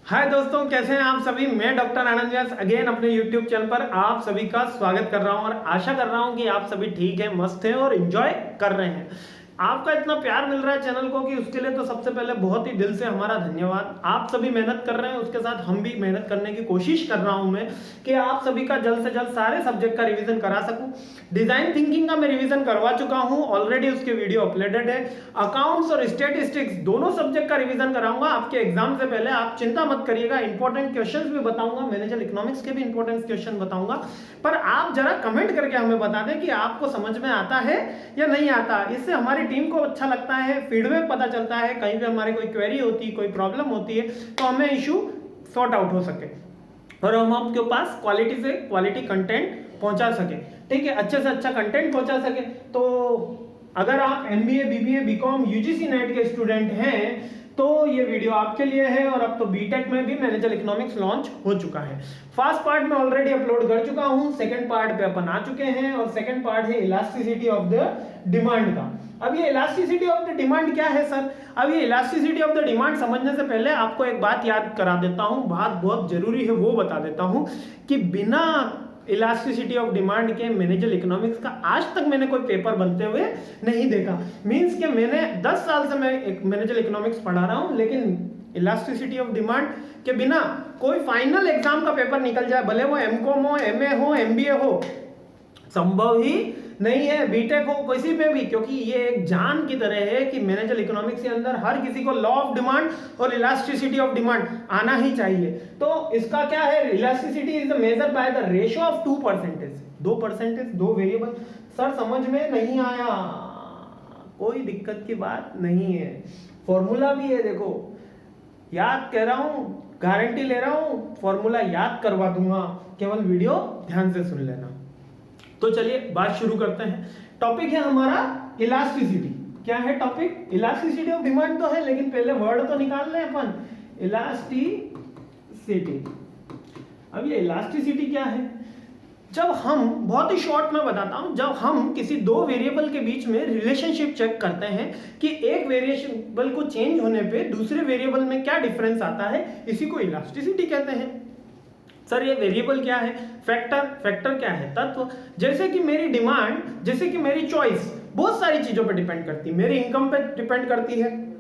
हाय दोस्तों, कैसे हैं आप सभी। मैं डॉक्टर आनंद व्यास अगेन अपने यूट्यूब चैनल पर आप सभी का स्वागत कर रहा हूं और आशा कर रहा हूं कि आप सभी ठीक हैं, मस्त हैं और एंजॉय कर रहे हैं। आपका इतना प्यार मिल रहा है चैनल को कि उसके लिए तो सबसे पहले बहुत ही दिल से हमारा धन्यवाद। आप सभी मेहनत कर रहे हैं, उसके साथ हम भी मेहनत करने की कोशिश कर रहा हूं मैं कि आप सभी का जल्द से जल्द सारे सब्जेक्ट का रिवीजन करा सकूं। डिजाइन थिंकिंग का मैं रिवीजन करवा चुका हूं ऑलरेडी, उसके वीडियो अपलोडेड है। अकाउंट्स और स्टैटिस्टिक्स दोनों सब्जेक्ट का रिवीजन कराऊंगा आपके एग्जाम से पहले, आप चिंता मत करिएगा। इंपॉर्टेंट क्वेश्चंस भी बताऊंगा, मैनेजर इकोनॉमिक्स के भी इंपॉर्टेंट क्वेश्चन बताऊंगा। पर आप जरा कमेंट करके हमें बता दें कि आपको समझ में आता है या नहीं आता। इससे हमारी टीम को अच्छा लगता है, फीडबैक पता चलता है, कहीं पे हमारे कोई क्वेरी होती है, कोई प्रॉब्लम होती है तो हमें इशू सॉर्ट आउट हो सके और हम आपके पास क्वालिटी से क्वालिटी कंटेंट पहुंचा सके। ठीक है, अच्छे से अच्छा कंटेंट पहुंचा सके। तो अगर आप MBA, BBA, BCom, UGC NET के स्टूडेंट हैं तो ये वीडियो आपके लिए है। और अब तो बीटेक में भी मैनेजर इकोनॉमिक्स लॉन्च हो चुका है। फर्स्ट पार्ट में ऑलरेडी अपलोड कर चुका हूं, सेकंड पार्ट पे अपन आ चुके हैं और सेकंड पार्ट है इलास्टिसिटी ऑफ द डिमांड का। अब ये इलास्टिसिटी ऑफ द डिमांड क्या है सर? अब ये इलास्टिसिटी ऑफ द डिमांड समझने से पहले आपको एक बात याद करा देता हूं, बात बहुत जरूरी है वो बता देता हूं कि बिना इलास्टिसिटी ऑफ डिमांड के मैनेजर इकोनॉमिक्स का आज तक मैंने कोई पेपर बनते हुए नहीं देखा। मींस कि मैंने 10 साल से मैं एक मैनेजर इकोनॉमिक्स पढ़ा रहा हूं, लेकिन इलास्टिसिटी ऑफ डिमांड के बिना कोई फाइनल एग्जाम का पेपर निकल जाए, भले वो एमकॉम हो, एमए हो, एमबीए हो, संभव ही नहीं है। बीटेक हो, किसी पे भी, क्योंकि ये एक जान की तरह है कि मैनेजर इकोनॉमिक्स के अंदर हर किसी को लॉ ऑफ डिमांड और इलास्टिसिटी ऑफ डिमांड आना ही चाहिए। तो इसका क्या है, elasticity is the measure by the ratio of 2%, 2%, दो वेरिएबल। सर समझ में नहीं आया, कोई दिक्कत की बात नहीं है, फॉर्मूला भी है, देखो याद कह रहा हूं, गारंटी ले रहा हूं, फॉर्मूला याद करवा दूंगा, केवल वीडियो ध्यान से सुन लेना। तो चलिए बात शुरू करते हैं। टॉपिक है हमारा इलास्टिसिटी। क्या है टॉपिक? इलास्टिसिटी ऑफ डिमांड तो है, लेकिन पहले वर्ड तो निकाल लें अपन, इलास्टिसिटी। अब ये इलास्टिसिटी क्या है? जब हम, बहुत ही शॉर्ट में बताता हूं, जब हम किसी दो वेरिएबल के बीच में रिलेशनशिप चेक करते हैं कि एक वेरिएबल को चेंज होने पे दूसरे वेरिएबल में क्या डिफरेंस आता है, इसी को इलास्टिसिटी कहते हैं। सर ये वेरिएबल क्या है? फैक्टर। फैक्टर क्या है? तत्व। जैसे कि मेरी डिमांड, जैसे कि मेरी चॉइस बहुत सारी चीजों पर डिपेंड करती है। मेरी इनकम पे डिपेंड करती है,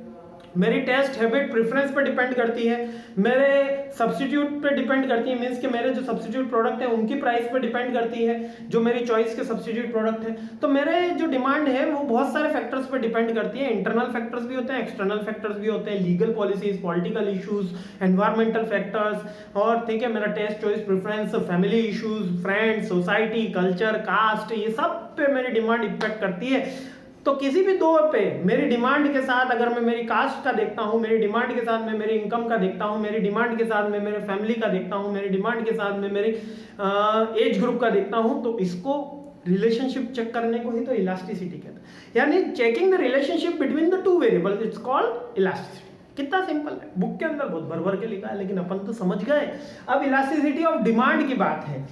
मेरी टेस्ट हैबिट प्रेफरेंस पे डिपेंड करती है, मेरे सब्स्टिट्यूट पे डिपेंड करती है, मींस कि मेरे जो सब्स्टिट्यूट प्रोडक्ट है उनकी प्राइस पे डिपेंड करती है, जो मेरी चॉइस के सब्स्टिट्यूट प्रोडक्ट है। तो मेरे जो डिमांड है वो बहुत सारे फैक्टर्स पे डिपेंड करती है। इंटरनल फैक्टर्स भी होते हैं, एक्सटर्नल फैक्टर्स भी होते हैं, legal policies, political issues, environmental factors, और ठीक है मेरा test, choice, preference, family issues, friends, society, culture, caste, ये सब पे मेरी डिमांड इफेक्ट करती है। तो किसी भी दो पे मेरी डिमांड के साथ, अगर मैं मेरी कास्ट का देखता हूं, मेरी डिमांड के साथ मैं मेरी इनकम का देखता हूं, मेरी डिमांड के साथ मैं मेरे फैमिली का देखता हूं, मेरी डिमांड के साथ मैं मेरी एज ग्रुप का देखता हूं, तो इसको रिलेशनशिप चेक करने को ही तो इलास्टिसिटी कहते हैं। यानी checking the relationship between the two variables, it's called elasticity. कितना सिंपल है, बुक के अंदर बहुत भर भर के लिखा है, लेकिन अपन तो समझ गए। अब इलास्टिसिटी ऑफ डिमांड की बात है।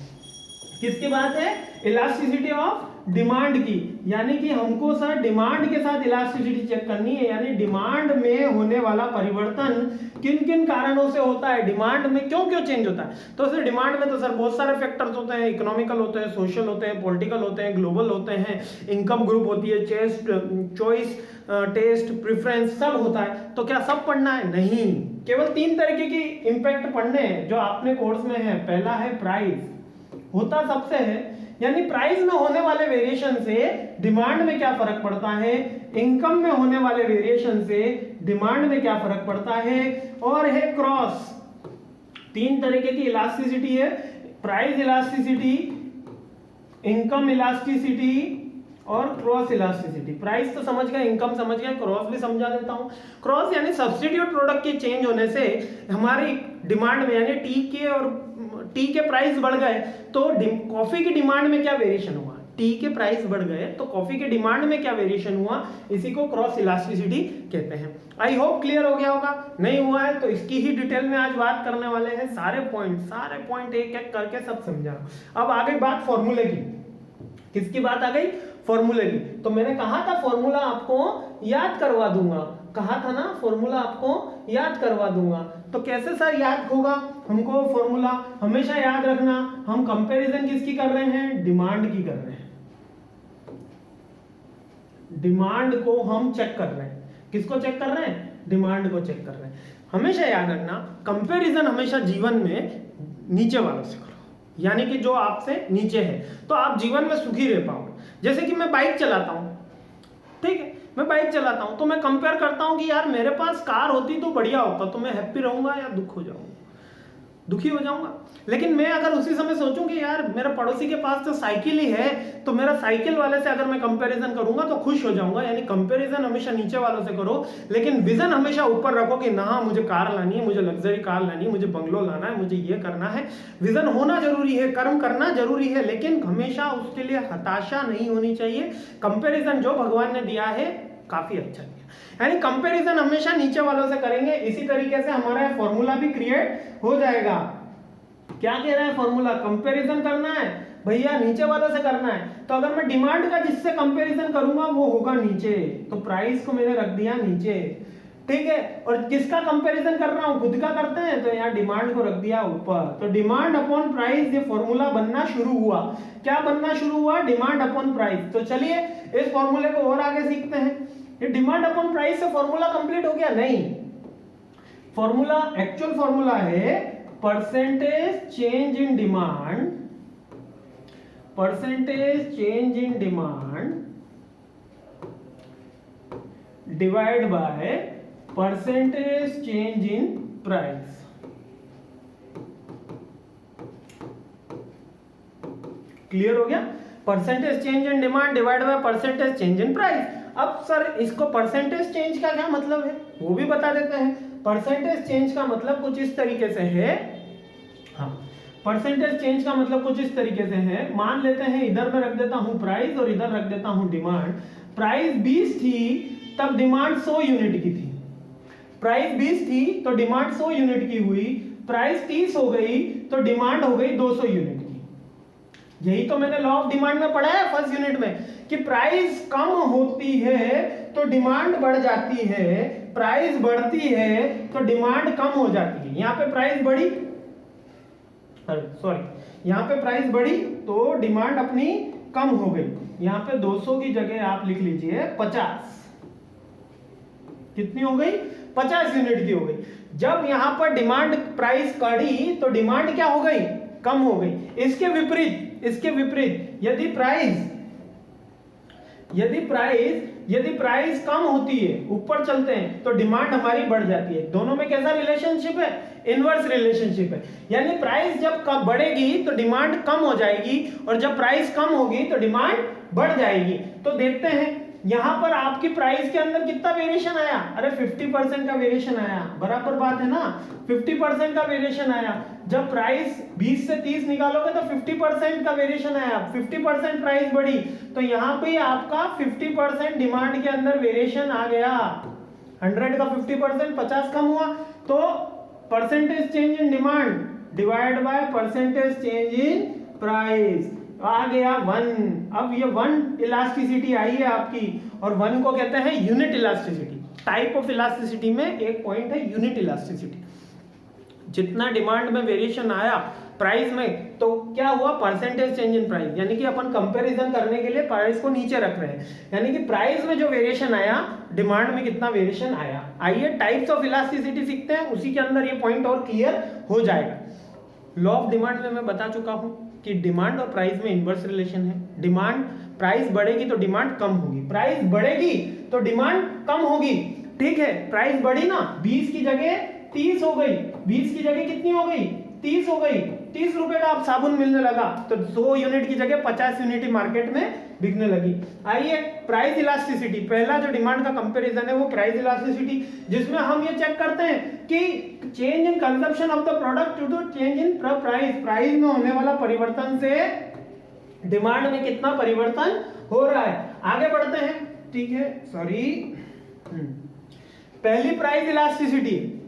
किसकी बात है? इलास्टिसिटी ऑफ डिमांड की। यानी कि हमको सर डिमांड के साथ इलास्टिसिटी चेक करनी है, यानी डिमांड में होने वाला परिवर्तन किन किन कारणों से होता है, डिमांड में क्यों क्यों चेंज होता है। तो सर डिमांड में तो सर बहुत सारे फैक्टर्स होते हैं, इकोनॉमिकल होते हैं, सोशल होते हैं, पॉलिटिकल होते हैं, ग्लोबल होते हैं, इनकम ग्रुप होती है, चॉइस, टेस्ट, प्रेफरेंस, सब होता है। तो क्या सब पढ़ना है? नहीं, केवल 3 तरीके की इंपैक्ट पढ़ने हैं जो आपने कोर्स में है। पहला है प्राइस, होता सबसे है, यानी प्राइस में होने वाले वेरिएशन से डिमांड में क्या फर्क पड़ता है, इनकम में होने वाले वेरिएशन से डिमांड में क्या फर्क पड़ता है, और है क्रॉस। 3 तरीके की इलास्टिसिटी है, प्राइस इलास्टिसिटी, इनकम इलास्टिसिटी और क्रॉस इलास्टिसिटी। प्राइस तो समझ गए, इनकम समझ गए, क्रॉस भी समझा देता हूं। क्रॉस यानी सब्स्टिट्यूट प्रोडक्ट के चेंज होने से हमारी डिमांड में, यानी टी के प्राइस बढ़ गए तो कॉफी की डिमांड में क्या वेरिएशन हुआ, टी के प्राइस बढ़ गए तो कॉफी के डिमांड में क्या वेरिएशन हुआ, इसी को क्रॉस इलास्टिसिटी कहते हैं। आई होप क्लियर हो गया होगा। नहीं हुआ है तो इसकी ही डिटेल में आज बात करने वाले हैं, सारे पॉइंट एक एक करके सब समझा। अब आ गई बात फॉर्मूले की। किसकी बात आ गई? फॉर्मूले की। तो मैंने कहा था फॉर्मूला आपको याद करवा दूंगा, कहा था ना फॉर्मूला आपको याद करवा दूंगा। तो कैसे सर याद होगा? हमको फॉर्मूला हमेशा याद रखना, हम कंपैरिजन किसकी कर रहे हैं? डिमांड की कर रहे हैं। डिमांड को हम चेक कर रहे हैं। किसको चेक कर रहे हैं? डिमांड को चेक कर रहे हैं। हमेशा याद रखना, कंपैरिजन हमेशा जीवन में नीचे वालों से करो, यानी कि जो आपसे नीचे है, तो आप जीवन में सुखी रह पाओगे। जैसे कि मैं बाइक चलाता हूं, ठीक है, मैं बाइक चलाता हूं तो मैं कंपेयर करता हूं कि यार मेरे पास कार होती तो बढ़िया होता, तो मैं हैप्पी रहूंगा या दुखी हो जाऊंगा। लेकिन मैं अगर उसी समय सोचूं कि यार मेरे पड़ोसी के पास तो साइकिल ही है, तो मेरा साइकिल वाले से अगर मैं कंपैरिजन करूंगा तो खुश हो जाऊंगा। यानी कंपैरिजन हमेशा नीचे वालों से करो, लेकिन विजन हमेशा ऊपर रखो कि ना मुझे कार लानी है, मुझे लग्जरी कार लानी है, मुझे बंगलो लाना है, मुझे ये करना है। विजन होना जरूरी है, कर्म करना जरूरी है, लेकिन हमेशा उसके लिए हताशा नहीं होनी चाहिए। कंपैरिजन जो भगवान ने दिया है काफी अच्छा दिया, यानी कंपैरिजन हमेशा नीचे वालों से करेंगे। इसी तरीके से हमारा फॉर्मूला भी क्रिएट हो जाएगा। क्या कह रहा है फॉर्मूला? कंपैरिजन करना है भैया, नीचे वालों से करना है। तो अगर मैं डिमांड का जिससे कंपैरिजन करूंगा वो होगा नीचे, तो प्राइस को मैंने रख दिया नीचे, ठीक है। और किसका कंपैरिजन कर रहा हूं? खुद का करते हैं, तो यहाँ डिमांड को रख दिया ऊपर। तो डिमांड अपॉन प्राइस, ये फॉर्मूला बनना शुरू हुआ। क्या बनना शुरू हुआ? Demand upon price. तो चलिए इस फॉर्मूले को और आगे सीखते हैं। ये डिमांड अपॉन प्राइस से फॉर्मूला कंप्लीट हो गया? नहीं, फॉर्मूला, एक्चुअल फॉर्मूला है percentage change in demand, percentage change in demand divide by percentage change in price. Clear हो गया? Percentage change in demand divide by percentage change in price. अब sir इसको percentage change का क्या मतलब है वो भी बता देते हैं। परसेंटेज चेंज का मतलब कुछ इस तरीके से है, हाँ, परसेंटेज चेंज का मतलब कुछ इस तरीके से है। मान लेते हैं इधर मैं रख देता हूं प्राइस और इधर रख देता हूं डिमांड। प्राइस 20 थी तब डिमांड 100 यूनिट की थी। प्राइस 20 थी तो डिमांड 100 यूनिट की हुई। प्राइस 30 हो गई तो डिमांड हो गई 200 यूनिट की। यही तो मैंने लॉ ऑफ डिमांड में पढ़ा है फर्स्ट यूनिट में, कि प्राइस कम होती है तो डिमांड बढ़ जाती है, प्राइस बढ़ती है तो डिमांड कम हो जाती है। यहाँ पे प्राइस बढ़ी, सॉरी, यहाँ पे प्राइस बढ़ी तो डिमांड अपनी कम हो गई। यहाँ पे 200 की जगह आप लिख लीजिए 50। कितनी हो गई? 50 यूनिट की हो गई। जब यहाँ पर डिमांड प्राइस बढ़ी तो डिमांड क्या हो गई? कम हो गई। इसके विपरीत यदि प्राइस कम होती है, ऊपर चलते हैं, तो डिमांड हमारी बढ़ जाती है। दोनों में कैसा रिलेशनशिप है? इनवर्स रिलेशनशिप है। यानी प्राइस जब कम बढ़ेगी तो डिमांड कम हो जाएगी, और जब प्राइस कम होगी तो डिमांड बढ़ जाएगी। तो देखते हैं यहां पर आपकी प्राइस के अंदर कितना वेरिएशन आया? अरे 50% का वेरिएशन आया, बराबर बात है ना, 50% का वेरिएशन आया। जब प्राइस 20 से 30 निकालोगे तो 50% का वेरिएशन आया, 50% प्राइस बढ़ी, तो यहाँ पे आपका 50% डिमांड के अंदर वेरिएशन आ गया। 100 का 50%, 50 कम हुआ, तो percentage change in demand divide by percentage change in price आ गया 1। अब ये 1 इलास्टिसिटी आई है आपकी, और 1 को कहते हैं unit elasticity. Type of elasticity में एक पॉइंट है यूनिट इलास्टिसिटी। जितना डिमांड में वेरिएशन आया प्राइस में, तो क्या हुआ? परसेंटेज चेंज इन प्राइस, यानी कि अपन कंपैरिजन करने के लिए प्राइस को नीचे रख रहे हैं, यानी कि प्राइस में जो वेरिएशन आया डिमांड में कितना वेरिएशन आया। आइए टाइप्स ऑफ इलास्टिसिटी सीखते हैं, उसी के अंदर ये पॉइंट और क्लियर हो जाएगा। लॉ ऑफ डिमांड में मैं बता चुका हूं कि डिमांड और प्राइस में इनवर्स रिलेशन है। डिमांड, प्राइस बढ़ेगी तो डिमांड कम होगी, प्राइस बढ़ेगी तो डिमांड कम होगी, ठीक है। प्राइस बढ़ी ना, 20 की जगह 30 हो गई, 20 की जगह कितनी हो गई? 30 हो गई। 30 रुपए का आप साबुन मिलने लगा, तो 100 यूनिट की जगह 50 यूनिट मार्केट में बिकने लगी। आइए प्राइस इलास्टिसिटी, पहला जो डिमांड का कंपैरिजन है वो प्राइस इलास्टिसिटी, जिसमें हम ये चेक करते हैं कि change in consumption of the product due to change in price, price में होने वाला परिवर्तन से डिमांड में कितना परिवर्तन हो रहा है। आगे बढ़ते हैं, ठीक है, सॉरी, पहली प्राइस इलास्टिसिटी।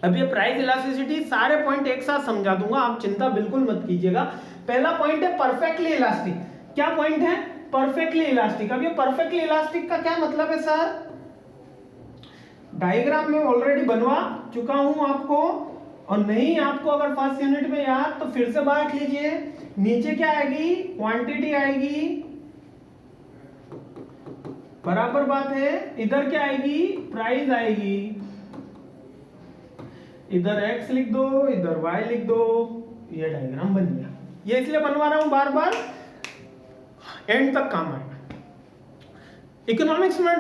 अब ये प्राइस इलास्टिसिटी सारे पॉइंट एक साथ समझा दूंगा, आप चिंता बिल्कुल मत कीजिएगा। पहला पॉइंट है परफेक्टली इलास्टिक। क्या पॉइंट है? Perfectly elastic. अब ये परफेक्टली इलास्टिक का क्या मतलब है सर? डायग्राम में ऑलरेडी बनवा चुका हूं आपको, और नहीं आपको अगर फर्स्ट यूनिट में याद तो फिर से बांट लीजिए। नीचे क्या आएगी, क्वांटिटी आएगी, बराबर बात है। इधर क्या आएगी, प्राइस आएगी। इधर x लिख दो, इधर y लिख दो, ये डायग्राम बन गया। ये इसलिए बनवा रहा हूं बार बार, एंड तक काम आएगा। इकोनॉमिक्स में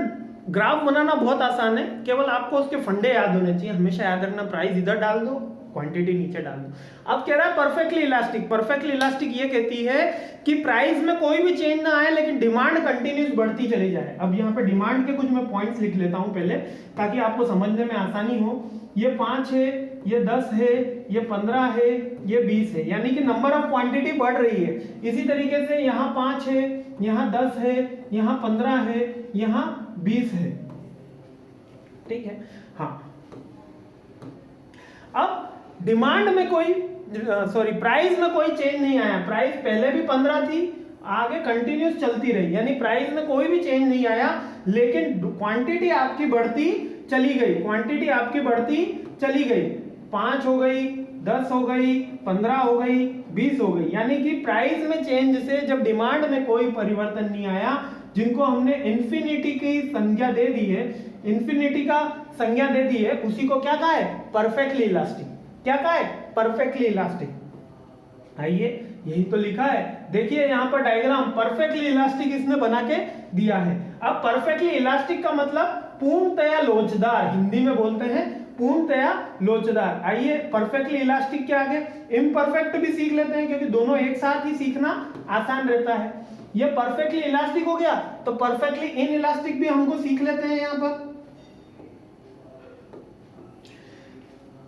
ग्राफ बनाना बहुत आसान है, केवल आपको उसके फंडे याद होने चाहिए। हमेशा याद रखना, प्राइस इधर डाल दो, क्वांटिटी नीचे डाल दो। अब कह रहा है परफेक्टली इलास्टिक। परफेक्टली इलास्टिक ये कहती है कि प्राइस में कोई भी चेंज ना आए लेकिन डिमांड कंटिन्यूस बढ़ती चली जाए। अब यहाँ पे डिमांड के कुछ मैं पॉइंट्स लिख लेता हूँ पहले, ताकि आपको समझने में आसानी हो। ये 5 है, ये 10 है, ये 15 है, ये 20 है, यानी कि नंबर ऑफ क्वांटिटी बढ़ रही है। इसी तरीके से यहाँ 5 है, यहाँ 10 है, यहाँ 15 है, यहाँ 20 है। ठीक है, हाँ। अब डिमांड में कोई प्राइस में कोई चेंज नहीं आया। प्राइस पहले भी 15 थी, आगे कंटिन्यूस चलती रही, यानी प्राइस में कोई भी चेंज नहीं आया, लेकिन क्वांटिटी आपकी बढ़ती चली गई। क्वांटिटी आपकी बढ़ती चली गई, 5 हो गई, 10 हो गई, 15 हो गई, 20 हो गई। यानी कि प्राइस में चेंज से जब डिमांड में कोई परिवर्तन नहीं आया, जिनको हमने इन्फिनिटी की संज्ञा दे दी है, इन्फिनिटी का संज्ञा दे दी है, उसी को क्या कहा है, परफेक्टली इलास्टिक। क्या कहा है, परफेक्टली इलास्टिक। आइए, यही तो लिखा है, देखिए यहाँ पर डायग्राम, परफेक्टली इलास्टिक इसने बना के दिया है। अब परफेक्टली इलास्टिक का मतलब पूर्णतया लोचदार, हिंदी में बोलते हैं पूर्णतया लोचदार। आइए, परफेक्टली इलास्टिक के आगे इम्परफेक्ट भी सीख लेते हैं, क्योंकि दोनों एक साथ ही सीखना आसान रहता है। ये परफेक्टली इलास्टिक हो गया, तो परफेक्टली इन इलास्टिक भी हमको सीख लेते हैं। यहां पर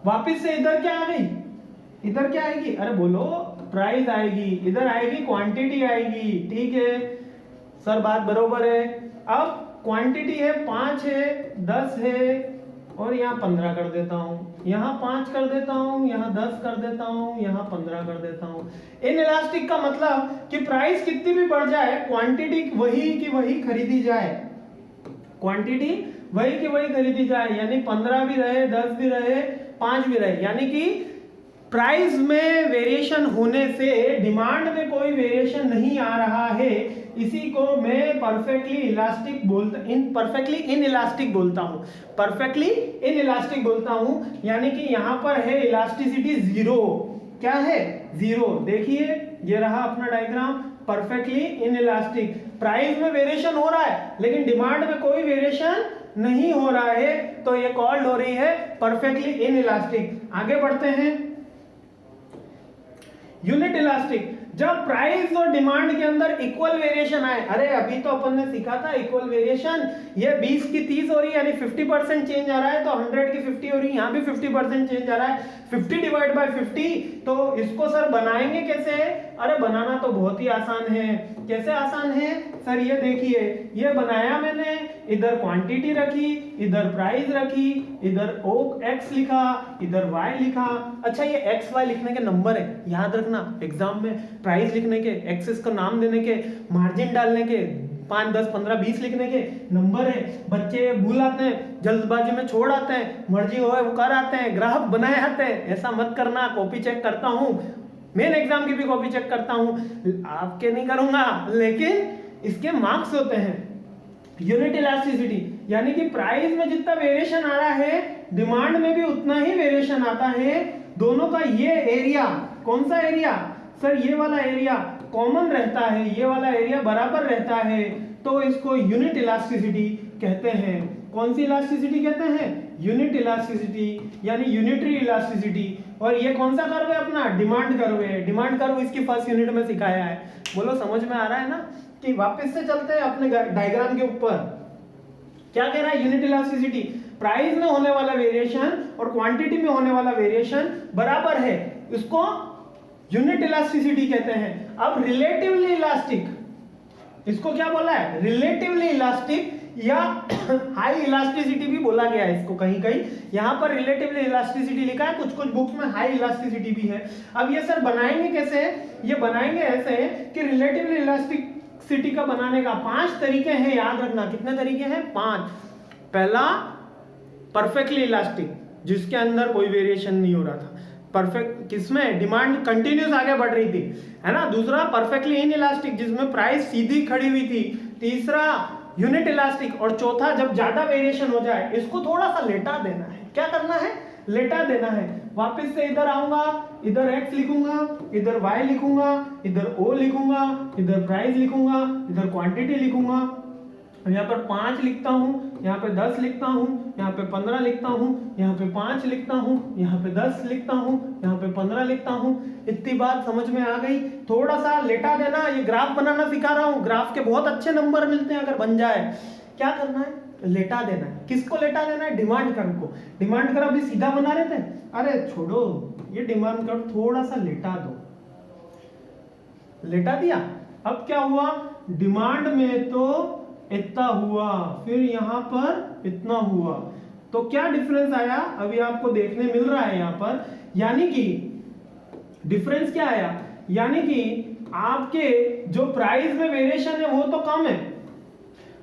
वापिस से इधर क्या आ गई, इधर क्या आएगी, अरे बोलो, प्राइस आएगी, इधर आएगी क्वांटिटी आएगी। ठीक है सर, बात बरोबर है। अब क्वांटिटी है 5 है, 10 है, और यहाँ 15 कर देता हूं, यहाँ 5 कर देता हूं, यहाँ 10 कर देता हूं, यहाँ 15 कर देता हूं। इन इलास्टिक का मतलब कि प्राइस कितनी भी बढ़ जाए, क्वांटिटी वही की वही खरीदी जाए। क्वांटिटी वही की वही खरीदी जाए, यानी 15 भी रहे, 10 भी रहे, 5 भी रहे। यानी कि प्राइस में वेरिएशन होने से डिमांड में कोई वेरिएशन नहीं आ रहा है। इसी को मैं perfectly elastic perfectly in elastic बोलता हूं। परफेक्टली इन इलास्टिक बोलता हूं, यानी कि यहां पर है इलास्टिसिटी 0। क्या है, 0। देखिए, ये रहा अपना diagram, perfectly in elastic. Price में वेरिएशन हो रहा है, लेकिन डिमांड में कोई वेरिएशन नहीं हो रहा है, तो ये कॉल्ड हो रही है परफेक्टली इन इलास्टिक। आगे बढ़ते हैं, यूनिट इलास्टिक। जब प्राइस और डिमांड के अंदर इक्वल वेरिएशन आए, अरे अभी तो अपन ने सीखा था इक्वल वेरिएशन, ये 20 की 30 हो रही है, यानी 50% चेंज आ रहा है, तो 100 की 50 हो रही है, यहाँ भी 50% चेंज आ रहा है, 50 डिवाइड बाय 50। तो इसको सर बनाएंगे कैसे? अरे बनाना तो बहुत ही आसान है। कैसे आसान है सर? ये देखिए, ये बनाया मैंने, इधर क्वांटिटी रखी, इधर प्राइस रखी, इधर x लिखा, इधर y लिखा। अच्छा, ये x y लिखने के नंबर है, याद रखना एग्जाम में। प्राइस लिखने के, एक्सेस का नाम देने के, मार्जिन डालने के, 5, 10, 15, 20 लिखने के नंबर है। बच्चे भूल आते हैं, जल्दबाजी में छोड़ आते हैं, मर्जी हो वो कर आते हैं, ग्राफ बनाए आते हैं। ऐसा मत करना। कॉपी चेक करता हूँ, मेन एग्जाम की भी कॉपी चेक करता हूँ, आपके नहीं करूंगा, लेकिन इसके मार्क्स होते हैं। यूनिट इलास्टिसिटी, यानी कि प्राइस में जितना वेरिएशन आ रहा है, डिमांड में भी उतना ही वेरिएशन आता है। दोनों का ये एरिया, कौन सा एरिया सर? ये वाला एरिया कॉमन रहता है, ये वाला एरिया बराबर रहता है, तो इसको यूनिट इलास्टिसिटी कहते हैं। कौन सी इलास्टिसिटी कहते हैं? यूनिट इलास्टिसिटी, यानी यूनिटरी इलास्टिसिटी। और ये कौन सा कर्व है अपना? डिमांड कर्व है। डिमांड कर्व इसकी फर्स्ट यूनिट में सिखाया है। बोलो, समझ में आ रहा है ना? कि वापस से चलते हैं अपने डायग्राम के ऊपर। क्या कह रहा है? यूनिट इलास्टिसिटी, प्राइस में होने वाला वेरिएशन और क्वांटिटी में होने वाला वेरिएशन बराबर है, इसको यूनिट इलास्टिसिटी कहते हैं। अब रिलेटिवली इलास्टिक, इसको क्या बोला है? रिलेटिवली इलास्टिक या हाई इलास्टिसिटी भी बोला गया है इसको कहीं कहीं। यहां पर रिलेटिवली इलास्टिसिटी लिखा है, कुछ कुछ बुक्स में हाई इलास्टिसिटी भी है। अब ये सर बनाएंगे कैसे? ये बनाएंगे ऐसे कि रिलेटिवली इलास्टिसिटी का बनाने का 5 तरीके हैं, याद रखना। कितने तरीके हैं? 5। पहला, परफेक्टली इलास्टिक जिसके अंदर कोई वेरिएशन नहीं हो रहा था, परफेक्ट किसमें डिमांड कंटिन्यूस आगे बढ़ रही थी, है ना। दूसरा परफेक्टली इन इलास्टिक जिसमें प्राइस सीधी खड़ी हुई थी। तीसरा यूनिट इलास्टिक, और चौथा जब ज्यादा वेरिएशन हो जाए इसको थोड़ा सा लेटा देना है। क्या करना है? लेटा देना है। वापस से इधर आऊंगा, इधर x लिखूंगा, इधर y लिखूंगा, इधर o लिखूंगा, इधर प्राइस लिखूंगा, इधर क्वांटिटी लिखूंगा, यहाँ पर 5 लिखता हूँ, यहाँ पे 10 लिखता हूँ, यहाँ पे 15 लिखता हूँ, यहाँ पे 5 लिखता हूँ, यहाँ पे 10 लिखता हूँ, यहाँ पे 15 लिखता हूँ। इतनी बात समझ में आ गई। थोड़ा सा लेटा देना। ये ग्राफ बनाना सिखा रहा हूँ, ग्राफ के बहुत अच्छे नंबर मिलते हैं अगर बन जाए। क्या करना है? लेटा देना है। किसको लेटा देना है? डिमांड कर्व को। डिमांड कर्व अभी सीधा बना रहे थे, अरे छोड़ो ये डिमांड कर्व, थोड़ा सा लेटा दो। लेटा दिया। अब क्या हुआ? डिमांड में तो इतना हुआ, फिर यहाँ पर इतना हुआ, तो क्या डिफरेंस आया अभी आपको देखने मिल रहा है यहाँ पर। यानी कि डिफरेंस क्या आया? यानी कि आपके जो प्राइस में वेरिएशन है वो तो कम है,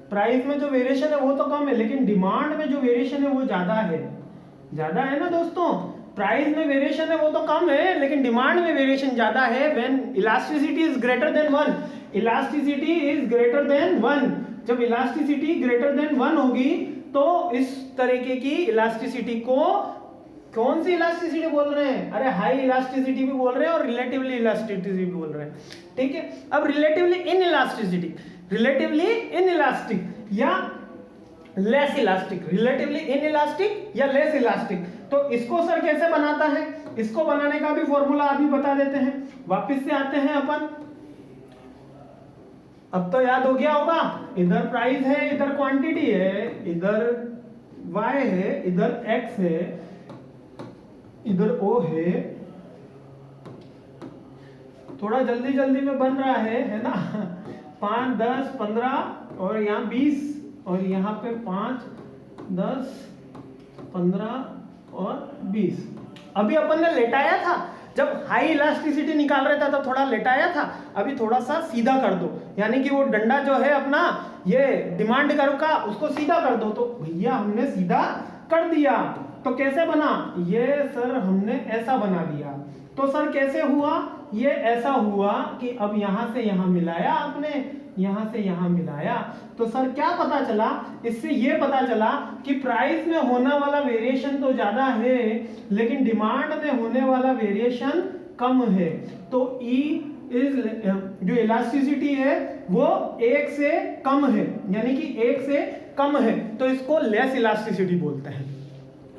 प्राइस में जो वेरिएशन है वो तो कम है, लेकिन डिमांड में जो वेरिएशन है वो ज्यादा है। ज्यादा है ना दोस्तों। प्राइस में वेरिएशन है वो तो कम है, लेकिन डिमांड में वेरिएशन ज्यादा है। When elasticity is greater than 1, elasticity is greater than 1, जब इलास्टिसिटी ग्रेटर देन 1 होगी तो इस तरीके की इलास्टिसिटी को कौन सी इलास्टिसिटी बोल रहे हैं? अरे हाई इलास्टिसिटी भी बोल रहे हैं और रिलेटिवली इलास्टिसिटी भी बोल रहे हैं। ठीक है। अब relatively inelasticity, relatively inelastic या less elastic, relatively inelastic या लेस इलास्टिक, तो इसको सर कैसे बनाता है? इसको बनाने का भी फॉर्मूला अभी बता देते हैं। वापस से आते हैं अपन। अब तो याद हो गया होगा, इधर प्राइस है, इधर क्वांटिटी है, इधर y है, इधर x है, इधर o है। थोड़ा जल्दी जल्दी में बन रहा है ना। 5, 10, 15 और यहाँ 20 और यहाँ पे 5, 10, 15 और 20। अभी अपन ने लेटाया था, जब हाई इलास्टिसिटी निकाल रहे थे तो थोड़ा लेटाया था, अभी थोड़ा सा सीधा कर दो। यानी कि वो डंडा जो है अपना ये डिमांड कर्व का, उसको सीधा कर दो। तो भैया हमने सीधा कर दिया। तो कैसे बना? ये सर हमने ऐसा बना दिया। तो सर कैसे हुआ? ये ऐसा हुआ कि अब यहां से यहां मिलाया आपने, यहां से यहां मिलाया, तो सर क्या पता चला? इससे ये पता चला कि प्राइस में होने वाला वेरिएशन तो ज्यादा है, लेकिन डिमांड में होने वाला वेरिएशन कम है। तो E इज जो इलास्टिसिटी है वो 1 से कम है, यानी कि 1 से कम है, तो इसको लेस इलास्टिसिटी बोलते हैं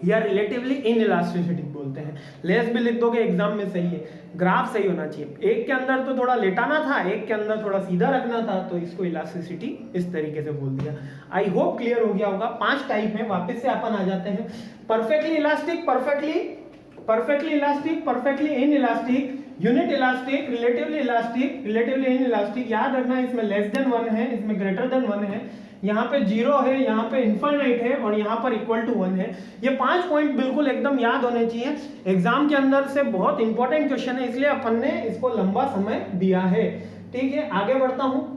या रिलेटिवली इन इलास्टिसिटी बोलते हैं। लेस भी लिख दोगे एग्जाम में, सही है। ग्राफ सही होना चाहिए। एक के अंदर तो थोड़ा लेटाना था, एक के अंदर थोड़ा सीधा रखना था, तो इसको इलास्टिसिटी इस तरीके से बोल दिया। आई होप क्लियर हो गया होगा। 5 टाइप में वापस से अपन आ जाते हैं। Perfectly elastic, perfectly elastic, perfectly in elastic, unit elastic, relatively elastic, relatively in elastic. याद रखना इसमें लेस देन 1 है, इसमें ग्रेटर देन 1 है, यहाँ पे 0 है, यहाँ पे इनफाइनाइट है और यहाँ पर इक्वल टू 1 है। ये 5 पॉइंट बिल्कुल एकदम याद होने चाहिए। एग्जाम के अंदर से बहुत इंपॉर्टेंट क्वेश्चन है, इसलिए अपन ने इसको लंबा समय दिया है। ठीक है, आगे बढ़ता हूँ।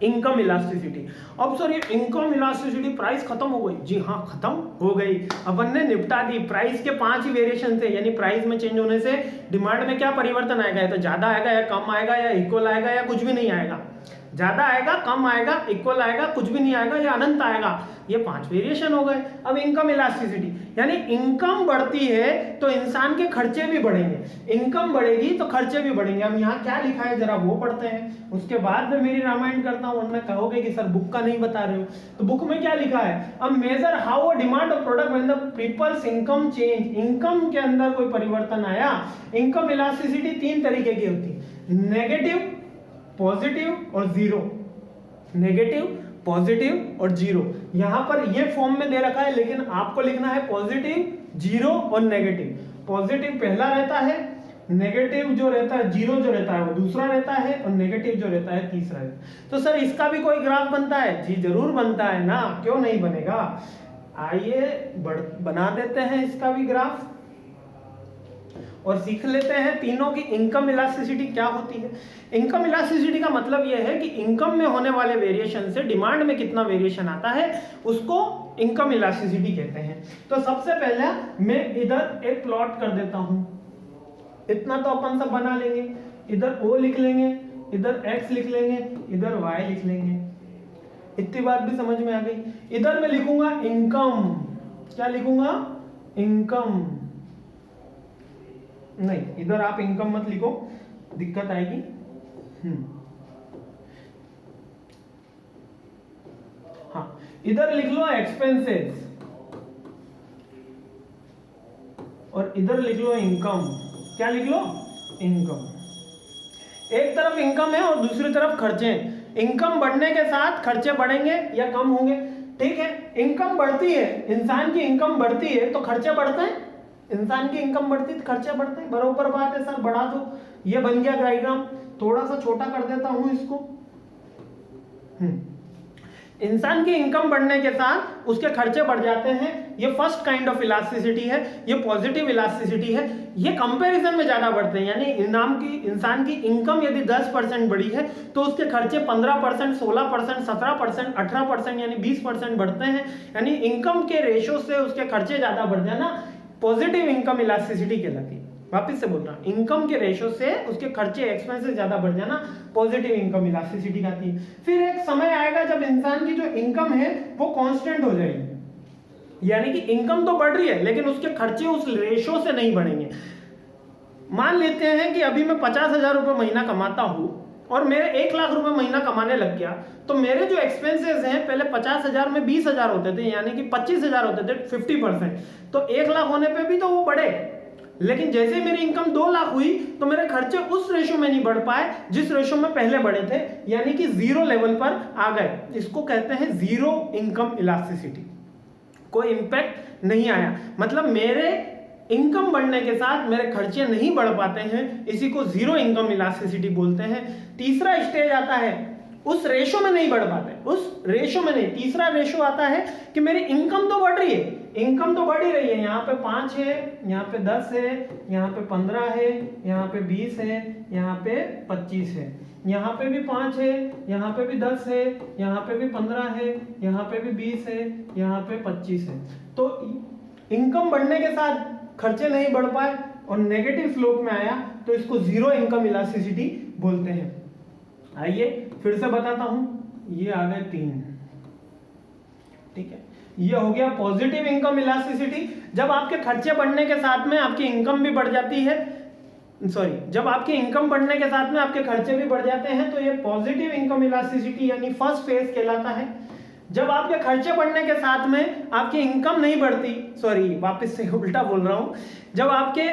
Income elasticity. अब सर ये इनकम इलास्टिसिटी, प्राइस खत्म हो गई? जी हाँ, खत्म हो गई। अपन ने निपटा दी। प्राइस के 5 ही वेरिएशन थे, यानी प्राइस में चेंज होने से डिमांड में क्या परिवर्तन आएगा? या तो ज्यादा आएगा या कम आएगा या इक्वल आएगा या कुछ भी नहीं आएगा। ज्यादा आएगा, कम आएगा, इक्वल आएगा, कुछ भी नहीं आएगा या अनंत आएगा। ये 5 वेरिएशन हो गए। अब इनकम इलास्टिसिटी, यानी इनकम बढ़ती है तो इंसान के खर्चे भी बढ़ेंगे, इनकम बढ़ेगी तो खर्चे भी बढ़ेंगे। अब यहाँ क्या लिखा है जरा वो पढ़ते हैं, उसके बाद में मेरी रामायण करता हूँ, वरना कहोगे कि सर बुक का नहीं बता रहे हो। तो बुक में क्या लिखा है? अब measure how a demand of product when the people's income change. Income के अंदर कोई परिवर्तन आया। इनकम इलास्टिसिटी 3 तरीके की होती है, नेगेटिव, पॉजिटिव और जीरो। नेगेटिव, पॉजिटिव और जीरो। यहां पर ये फॉर्म में दे रखा है, लेकिन आपको लिखना है पॉजिटिव, जीरो और नेगेटिव। पॉजिटिव पहला रहता है, नेगेटिव जो रहता है, जीरो जो रहता है वो दूसरा रहता है, और नेगेटिव जो रहता है तीसरा रहता है। तो सर इसका भी कोई ग्राफ बनता है? जी जरूर बनता है ना, क्यों नहीं बनेगा। आइए बना देते हैं इसका भी ग्राफ और सीख लेते हैं तीनों की इनकम इलास्टिसिटी क्या होती है। इनकम इलास्टिसिटी का मतलब यह है कि इनकम में होने वाले वेरिएशन से डिमांड में कितना वेरिएशन आता है, उसको इनकम इलास्टिसिटी कहते हैं। तो सबसे पहले मैं इधर एक प्लॉट कर देता हूं, इतना तो अपन सब बना लेंगे, इधर O लिख लेंगे, इधर X लिख लेंगे, इधर Y लिख लेंगे, इतनी बात भी समझ में आ गई। इधर मैं लिखूंगा इनकम, क्या लिखूंगा? इनकम। नहीं, इधर आप इनकम मत लिखो, दिक्कत आएगी। हाँ, इधर लिख लो एक्सपेंसेस और इधर लिख लो इनकम। क्या लिख लो? इनकम। एक तरफ इनकम है और दूसरी तरफ खर्चे हैं। इनकम बढ़ने के साथ खर्चे बढ़ेंगे या कम होंगे? ठीक है, इनकम बढ़ती है, इंसान की इनकम बढ़ती है तो खर्चे बढ़ते हैं। इंसान की इनकम बढ़ती है तो खर्चे बढ़ते हैं, बराबर बात है सर। बढ़ा दो, ये बन गया डायग्राम। थोड़ा सा छोटा कर देता हूं इसको। इंसान की इनकम बढ़ने के साथ उसके खर्चे बढ़ जाते हैं। ये फर्स्ट काइंड ऑफ इलास्टिसिटी है, ये पॉजिटिव इलास्टिसिटी है। ये कंपैरिजन में ज्यादा बढ़ते हैं, यानी इंसान की इनकम यदि 10% बढ़ी है तो उसके खर्चे 15%, 16%, 17%, 18% यानी 20% बढ़ते हैं। यानी इनकम के रेशो से उसके खर्चे ज्यादा बढ़ जाना पॉजिटिव इनकम इलास्टिसिटी कहलाती है। वापस से बोल रहा हूं, इनकम के रेशो से उसके खर्चे एक्सपेंसेस ज्यादा बढ़ जाना पॉजिटिव इनकम इलास्टिसिटी कहती है। फिर एक समय आएगा जब इंसान की जो इनकम है वो कांस्टेंट हो जाएगी, यानी कि इनकम तो बढ़ रही है लेकिन उसके खर्चे उस रेशो से नहीं बढ़ेंगे। मान लेते हैं कि अभी मैं 50,000 रुपए महीना कमाता हूं और मेरे 1 लाख रुपए महीना कमाने लग गया, तो मेरे जो एक्सपेंसेस हैं पहले 50,000 में 20,000 होते थे, यानी कि 25,000 होते थे, 50%। तो 1 लाख होने पे भी तो वो बढ़े, लेकिन जैसे मेरी इनकम 2 लाख हुई तो मेरे खर्चे उस रेशो में नहीं बढ़ पाए जिस रेशो में पहले बढ़े थे, यानी कि जीरो लेवल पर आ गए। इसको कहते हैं जीरो इनकम इलास्टिसिटी। कोई इंपैक्ट नहीं आया, मतलब मेरे इनकम बढ़ने के साथ मेरे खर्चे नहीं बढ़ पाते हैं, इसी को जीरो इनकम इलास्टिसिटी बोलते हैं। तीसरा स्टेज आता है, उस रेशो में नहीं बढ़ पाते, उस रेशो में नहीं। तीसरा रेशो आता है कि मेरी इनकम तो बढ़ रही है, इनकम तो बढ़ ही रही है। यहाँ पे 5 है, यहाँ पे 10 है, यहाँ पे 15 है, यहाँ पे 20 है, यहाँ पे 25 है, यहाँ पे भी 5 है, यहाँ पे भी 10 है, यहाँ पे भी 15 है, यहाँ पे भी 20 है, यहाँ पे 25 है। तो इनकम बढ़ने के साथ खर्चे नहीं बढ़ पाए और नेगेटिव स्लोप में आया, तो इसको जीरो इनकम इलास्टिसिटी बोलते हैं। आइए फिर से बताता हूं, ये आ गए 3, ठीक है। ये हो गया पॉजिटिव इनकम इलास्टिसिटी, जब आपके खर्चे बढ़ने के साथ में आपकी इनकम भी बढ़ जाती है, जब आपकी इनकम बढ़ने के साथ में आपके खर्चे भी बढ़ जाते हैं, तो ये पॉजिटिव इनकम इलास्टिसिटी यानी फर्स्ट फेज कहलाता है। जब आपके खर्चे बढ़ने के साथ में आपकी इनकम नहीं बढ़ती, वापस से उल्टा बोल रहा हूं, जब आपके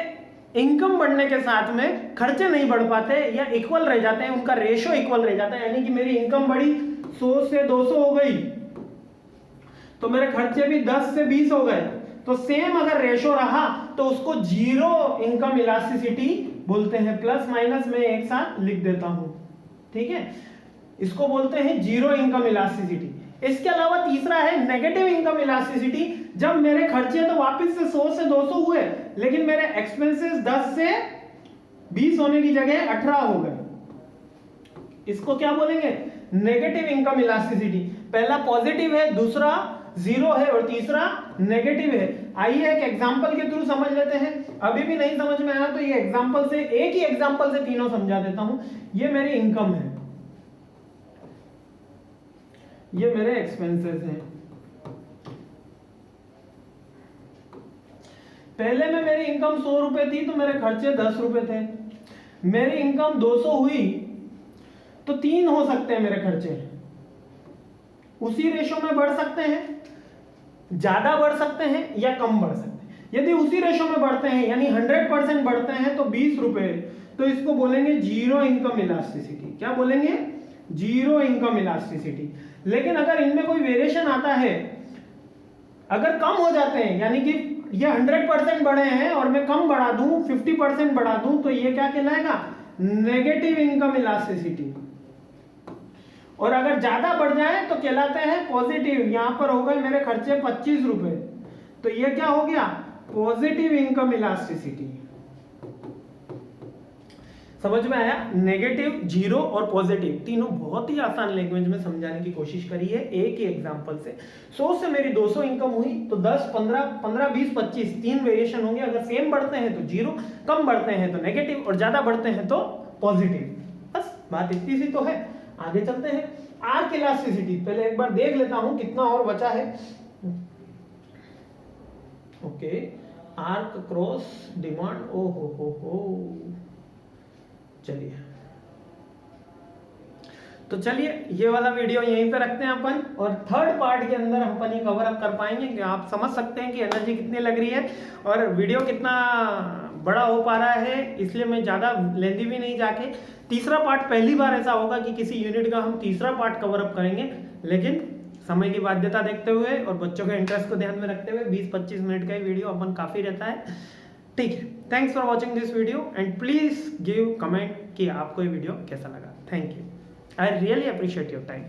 इनकम बढ़ने के साथ में खर्चे नहीं बढ़ पाते या इक्वल रह जाते हैं, उनका रेशो इक्वल रह जाता है, यानी कि मेरी इनकम बढ़ी 100 से 200 हो गई तो मेरे खर्चे भी 10 से 20 हो गए, तो सेम अगर रेशो रहा तो उसको जीरो इनकम इलास्टिसिटी बोलते हैं। प्लस माइनस में एक साथ लिख देता हूं, ठीक है, इसको बोलते हैं जीरो इनकम इलास्टिसिटी। इसके अलावा तीसरा है नेगेटिव इनकम इलास्टिसिटी, जब मेरे खर्चे तो वापस से 100 से 200 हुए लेकिन मेरे एक्सपेंसेस 10 से 20 होने की जगह 18 हो गए, इसको क्या बोलेंगे? Negative income elasticity. पहला पॉजिटिव है, दूसरा जीरो है और तीसरा नेगेटिव है। आइए एक एग्जांपल के थ्रू समझ लेते हैं। अभी भी नहीं समझ में आया तो ये एग्जांपल से, एक ही एग्जांपल से तीनों समझा देता हूं। ये मेरी इनकम है, ये मेरे एक्सपेंसेस हैं। पहले में मेरी इनकम 100 रुपए थी तो मेरे खर्चे 10 रुपए थे। मेरी इनकम 200 हुई तो 3 हो सकते हैं मेरे खर्चे, उसी रेशो में बढ़ सकते हैं, ज्यादा बढ़ सकते हैं या कम बढ़ सकते हैं। यदि उसी रेशो में बढ़ते हैं यानी 100% बढ़ते हैं तो 20 रुपए, तो इसको बोलेंगे जीरो इनकम इलास्टिसिटी। क्या बोलेंगे? Zero income elasticity. लेकिन अगर इनमें कोई वेरिएशन आता है, अगर कम हो जाते हैं, यानी कि ये 100% बढ़े हैं और मैं कम बढ़ा दूं, 50% बढ़ा दूं, तो ये क्या कहलाएगा? Negative income elasticity. और अगर ज्यादा बढ़ जाए तो कहलाते हैं पॉजिटिव। यहां पर हो गए मेरे खर्चे 25 रुपए, तो ये क्या हो गया? Positive income elasticity. समझ में आया? नेगेटिव, जीरो और पॉजिटिव तीनों बहुत ही आसान लैंग्वेज में समझाने की कोशिश करी है एक ही एग्जांपल से। 100 से मेरी 200 इनकम हुई तो 10, 15, 15, 20, 25 तीन वेरिएशन होंगे। अगर सेम बढ़ते हैं तो जीरो, कम बढ़ते हैं तो नेगेटिव और ज्यादा बढ़ते हैं तो पॉजिटिव। बस बात इतनी सी तो है। आगे चलते हैं। आर्क इलास्टिसिटी पहले एक बार देख लेता हूं कितना और बचा है। ओके, आर्क क्रॉस डिमांड, ओ हो, चलिए तो चलिए ये वाला वीडियो यहीं पे रखते हैं अपन, और थर्ड पार्ट के अंदर अपन ये कवर अप कर पाएंगे कि आप समझ सकते हैं कि एनर्जी कितनी लग रही है और वीडियो कितना बड़ा हो पा रहा है। इसलिए मैं ज़्यादा लेंदी भी नहीं जाके, तीसरा पार्ट पहली बार ऐसा होगा कि किसी यूनिट का हम तीसरा पार्ट कवर अप करेंगे, लेकिन समय की बाध्यता देखते हुए और बच्चों के इंटरेस्ट को ध्यान में रखते हुए 20-25 मिनट का ही वीडियो अपन काफ़ी रहता है। ठीक है, thanks for watching this video and please give comment कि आपको ये वीडियो कैसा लगा। Thank you, I really appreciate your time.